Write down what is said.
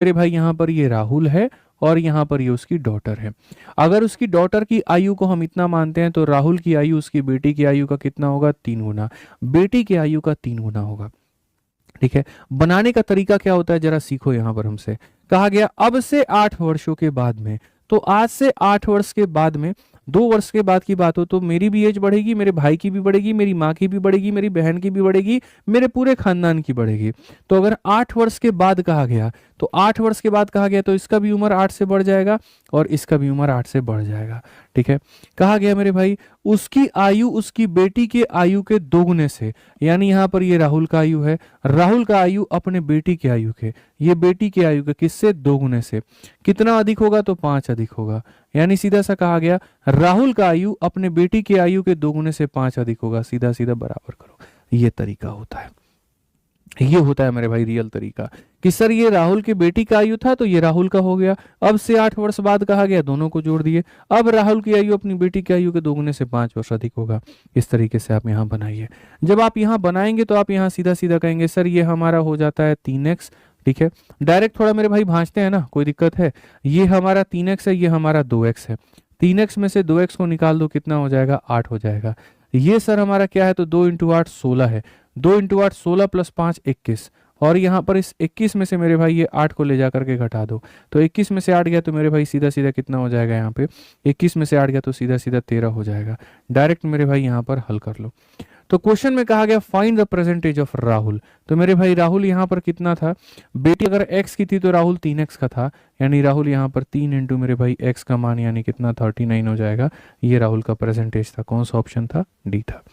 मेरे भाई यहाँ पर ये राहुल है और यहाँ पर ये उसकी डॉटर है। अगर उसकी डॉटर की आयु को हम इतना मानते हैं तो राहुल की आयु उसकी बेटी की आयु का कितना होगा, 3 गुना, बेटी की आयु का 3 गुना होगा। ठीक है, बनाने का तरीका क्या होता है जरा सीखो। यहां पर हमसे कहा गया अब से 8 वर्षों के बाद में, तो आज से 8 वर्ष के बाद में, 2 वर्ष के बाद की बात हो तो मेरी भी एज बढ़ेगी, मेरे भाई की भी बढ़ेगी, मेरी माँ की भी बढ़ेगी, मेरी बहन की भी बढ़ेगी, मेरे पूरे खानदान की बढ़ेगी। तो अगर 8 वर्ष के बाद कहा गया, तो 8 वर्ष के बाद कहा गया तो इसका भी उम्र 8 से बढ़ जाएगा और इसका भी उम्र 8 से बढ़ जाएगा। ठीक है, कहा गया मेरे भाई उसकी आयु उसकी बेटी के आयु के 2 गुने से, यानी यहाँ पर ये राहुल का आयु है, राहुल का आयु अपने बेटी की आयु के, ये बेटी की आयु के किससे, 2 गुने से, कितना अधिक होगा, तो 5 अधिक होगा। यानी सीधा सा कहा गया राहुल का आयु अपने बेटी की आयु के 2 गुने से 5 अधिक होगा। सीधा सीधा बराबर करो, ये तरीका होता है। ये होता है मेरे भाई रियल तरीका कि सर ये राहुल की बेटी का आयु था तो ये राहुल का हो गया, अब से 8 वर्ष बाद कहा गया, दोनों को जोड़ दिए, अब राहुल की आयु अपनी बेटी की आयु के 2 गुने से 5 वर्ष अधिक होगा। इस तरीके से आप यहाँ बनाइए। जब आप यहाँ बनाएंगे तो आप यहाँ सीधा सीधा कहेंगे सर ये हमारा हो जाता है 3x। ठीक है, डायरेक्ट थोड़ा मेरे भाई भांजते हैं ना, कोई दिक्कत है। ये हमारा 3x है, ये हमारा 2x है, 3x में से 2x को निकाल दो, कितना हो जाएगा, 8 हो जाएगा। ये सर हमारा क्या है, तो 2 इंटू 8 16 है, 2 इंटू 8 16 प्लस 5 21, और यहाँ पर इस 21 में से मेरे भाई ये 8 को ले जा करके घटा दो, तो 21 में से 8 गया तो मेरे भाई सीधा सीधा कितना हो जाएगा, यहाँ पे 21 में से 8 गया तो सीधा सीधा 13 हो जाएगा। डायरेक्ट मेरे भाई यहाँ पर हल कर लो। तो क्वेश्चन में कहा गया find the percentage of Rahul, तो मेरे भाई राहुल यहाँ पर कितना था, बेटी अगर x की थी तो राहुल 3x का था, यानी राहुल यहाँ पर 3 इंटू मेरे भाई x का मान यानी कितना 39 हो जाएगा। ये राहुल का परसेंटेज था। कौन सा ऑप्शन था, डी था।